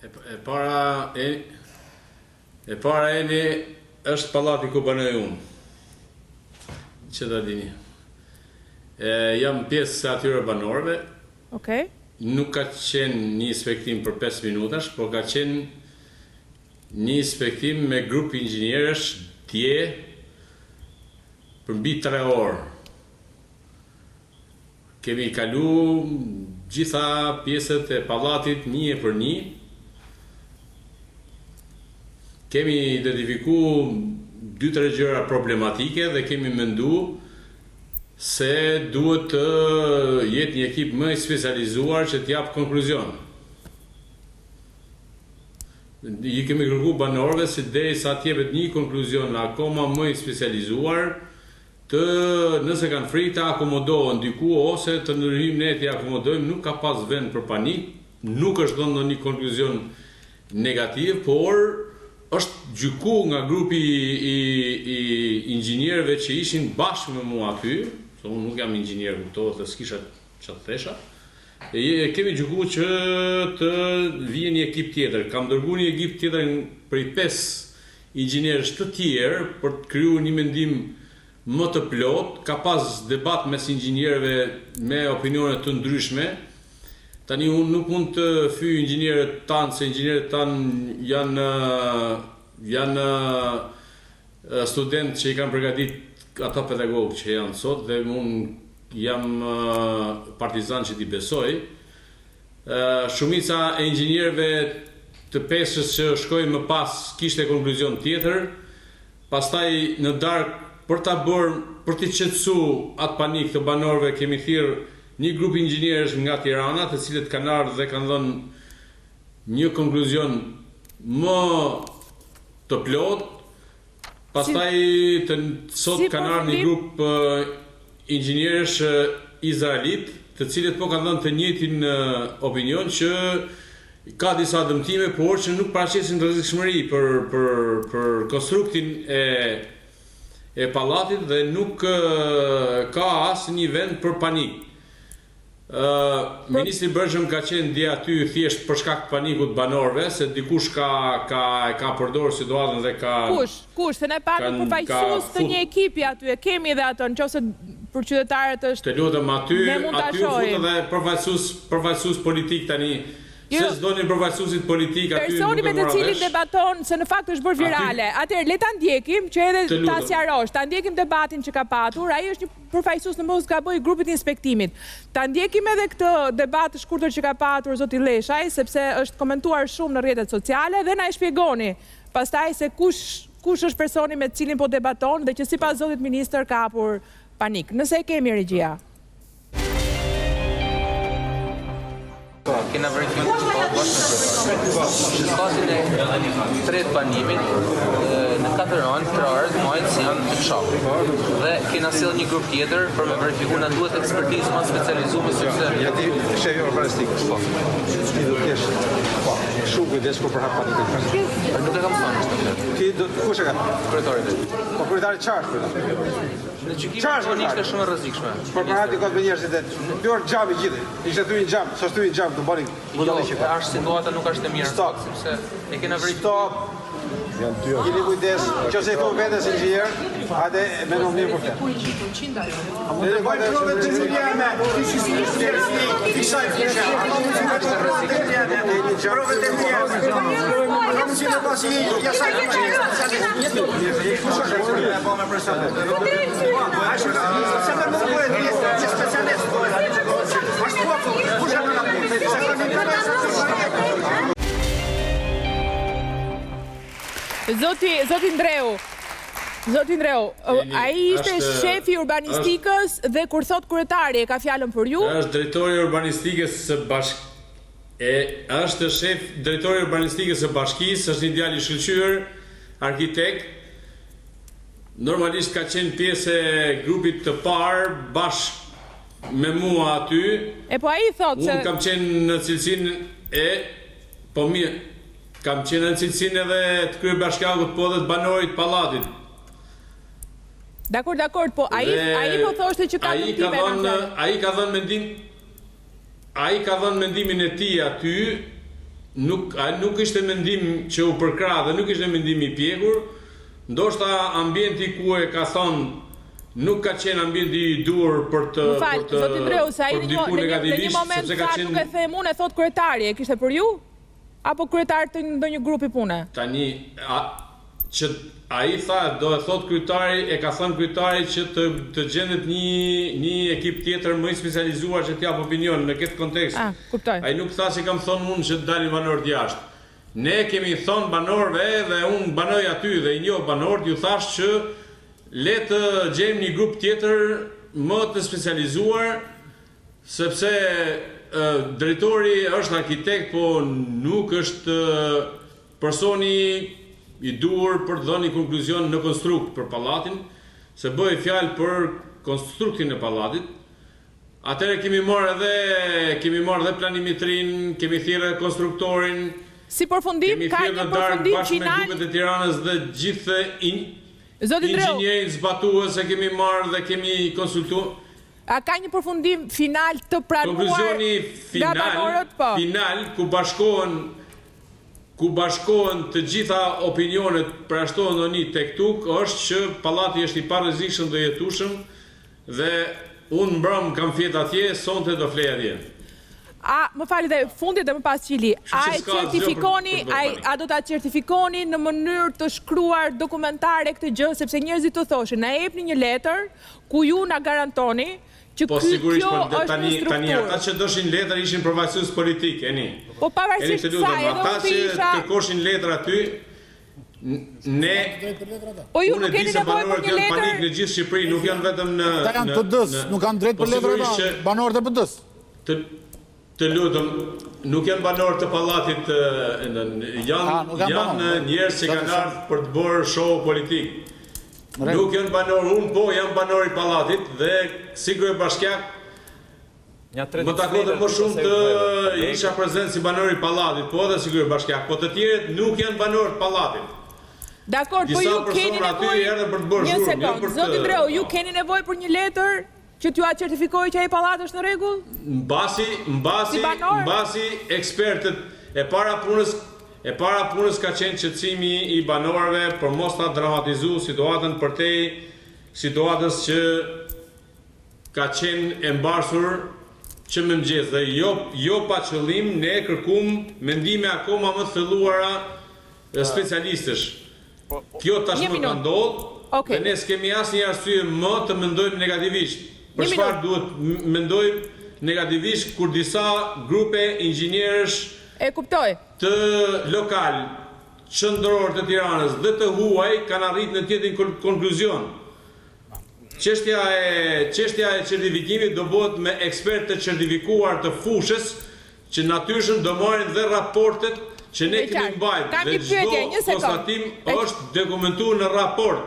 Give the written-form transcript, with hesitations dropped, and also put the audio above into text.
E para eni është pallati ku banoj unë. Që ta dini. Jam pjesë e atyre banorëve. Okej. Nuk ka qenë një inspektim për 5 minutash, por ka qenë një inspektim me grup inxhinierësh dje për mbi 3 orë. Kemi kalu gjitha pjesët e pallatit një për një. Kemi identifiku 2-3 gjëra problematike dhe kemi mendu se duhet të jetë një ekip më i specializuar që t'jap konkluzion. I kemi kërku banorëve se derisa t'jepet një konkluzion akoma më i specializuar, nëse kanë frikë të akomodohen diku ose të ndryshim ne t'i akomodojmë, nuk ka pas vend për panik, nuk është dhënë ndonjë konkluzion negativ, por është gjyku nga grupi i inxhinierëve që ishin bashkë me mua aty, se unë nuk jam inxhinier, kuptohet dhe s'kisha çfarë thesha. Kemi gjyku që të vijë një ekip tjetër. Kam dërguar një ekip tjetër prej 5 inxhinierësh të tjerë për të krijuar një mendim më të plot. Ka pas debat mes inxhinierëve me opinione të ndryshme. Tani unë nuk mund të fyj inxhinierët tanë, se inxhinierët tanë janë studentë që i kanë përgatit ata pedagogë që janë sot, dhe unë jam partizan që t'i besoj. Shumica e inxhinierëve të 5 që shkojnë më pas kishte konkluzion tjetër, pastaj në darkë për t'i qetësu atë panik të banorëve kemi thirrë një grup inxhinierësh nga Tirana, të cilët kanë ardhur dhe kanë dhënë një konkluzion më të plot. Pastaj sot kanë ardhur një grup inxhinierësh izraelit, të cilët po kanë dhënë të njëjtin opinion që ka disa dëmtime, por që nuk paraqesin rrezikshmëri për konstruktin e pallatit dhe nuk ka asnjë vend për panik. Ministri Bërgjëm ka qenë dje aty thjesht për shkak të panikut banorëve, se dikush ka përdorur situatën dhe ka... Kush? Se ne parim përfaqësues të një ekipi aty, e kemi dhe ato, nëse për qytetarët është... Të lutem aty futet edhe përfaqësues politik tani. Se s'doni përfaqësuesit politik aty... Personi me të cilin debaton, se në fakt është bërë virale. Atëherë, le ta ndjekim që edhe ta sqarosh, ta ndjekim debatin që ka patur, ai është një përfaqësues në mos gaboj grupit inspektimit. Ta ndjekim edhe këtë debat të shkurtër që ka patur zoti Leshaj, sepse është komentuar shumë në rrjetet sociale, dhe na e shpjegoni pastaj se kush është personi me të cilin po debaton dhe që sipas zotit ministër ka hapur panik. Nëse e kemi regjia. Kena verifikuar shtatin e tretë banimit në 4 anë krahas majt që janë të fshahur. Dhe kena sjell një grup tjetër për me verifikuar na duhet ekspertizë më specializuar sepse ja ti shefi urbanistik. Po. Ti do të kesh shumë kujdes kur përhap panikën. Nuk e kam thënë. Ti do kush e ka? Kryetari. Po kryetari çfarë? Në gjykimin ishte shumë e rrezikshme. Por para ti ka të njerëzit e bër xhami gjithë. Ishte thyer xham, s'është thyer xham të bani. Është situata nuk është e mirë, sepse e kena verifikuar. Jeni kujdes, nëse i thon vetes inxhinier, hajde me nuk mirë për këtë. Ne vajmë prove të mjeme. Prove të mjeme. Nuk si në pasi jasa Zoti Ndreu, ai ishte shefi urbanistikës dhe kur thot kryetari e ka fjalën për ju? Është drejtori urbanistikës së është shef drejtori urbanistikës së bashkisë, është një djalë i shkëlqyer, arkitekt. Normalisht ka qenë pjesë e grupit të parë bashkë me mua aty. Po ai thot se unë kam qenë në cilësinë po mirë. Kam qenë në cilësinë edhe të kryebashkiakut, po dhe të banorit pallatit. Dakor, po ai po thoshte që ka Ai ka dhënë mendimin e tij aty nuk ishte mendim që u përkra dhe nuk ishte mendim I pjekur, ndoshta ambienti ku e ka thonë nuk ka qenë ambienti I dur për të Zoti Ndreu, se ai në një moment sa nuk e them unë, e thot kryetari, e kishte për ju? Apo kryetari të ndonjë grupi pune? Tani, që ai tha, do e thot kryetari, e ka thënë kryetari që të gjendet një ekip tjetër më I specializuar që t'jap opinion në këtë kontekst. Kuptoj. Ai nuk tha se kam thonë unë që të dalin banorët jashtë. Ne kemi thonë banorëve dhe unë banoj aty dhe I njoh banorët, ju thash që le të gjejmë një grup tjetër më të specializuar, sepse drejtori është arkitekt, po nuk është personi I dur për të dhënë një konkluzion në konstrukt për pallatin, se bëj fjalë për konstruktin e pallatit. Atëherë kemi marrë edhe planimetrin, kemi thirrë konstruktorin, si përfundim ka një përfundim bashkë me grupet e Tiranës dhe gjithë inxhinierët zbatues e kemi marrë dhe kemi konsultuar. A ka një përfundim final të pranuar nga banorët? Final ku bashkohen të gjitha opinionet përshtohen në një tek tuk, është që pallati është I parrezikshëm dhe jetueshëm dhe unë mbrëm kam fjet atje, sonte do flej atje. Më fali dhe fundit dhe më pas qili, a do ta certifikoni në mënyrë të shkruar dokumentare këtë gjë, sepse njerëzit të thoshin, na jepni një letër ku ju na garantoni që po sigurisht është një strukturë. Tani ata që doshin letër ishin përfaqësues politik, Po pavarësisht kësaj, edhe ata që kërkoshin letër aty, Po ju nuk keni nevojë për një letër. Panik në gjithë Shqipërinë, nuk janë vetëm në Ata janë PD-s, nuk kanë drejt për letra banorët e PD-s. Të lutem, nuk janë banorë të pallatit, janë njerëz që kanë ardhur për të bërë show politik. Nuk janë banorë, unë po jam banor I pallatit dhe si kryebashkiak më takohet më shumë të isha prezent si banor I pallatit, po edhe si kryebashkiak, po të tjerët nuk janë banorë të pallatit. Dakor, po ju keni nevojë. Një sekond, Zoti Ndreu, ju keni nevojë për një letër që t'ju certifikojë që ai pallat është në rregull? Mbasi ekspertët e para punës ka qenë qetësimi I banorëve për mos ta dramatizu situatën përtej situatës që ka qenë e mbarsur që mëngjes dhe jo pa qëllim ne kërkum mendime akoma më thelluara specialistësh. Kjo tashmë ka ndodhur dhe ne s'kemi asnjë arsye më të mendojmë negativisht. Për çfarë duhet mendojmë negativisht kur disa grupe inxhinierësh të lokal, qendror të Tiranës dhe të huaj kanë arritur në tjetrin konkluzion. Çështja e certifikimit do bëhet me ekspertë të certifikuar të fushës që natyrisht do marrin dhe raportet që ne kemi mbajtur dhe çdo konstatim është dokumentuar në raport.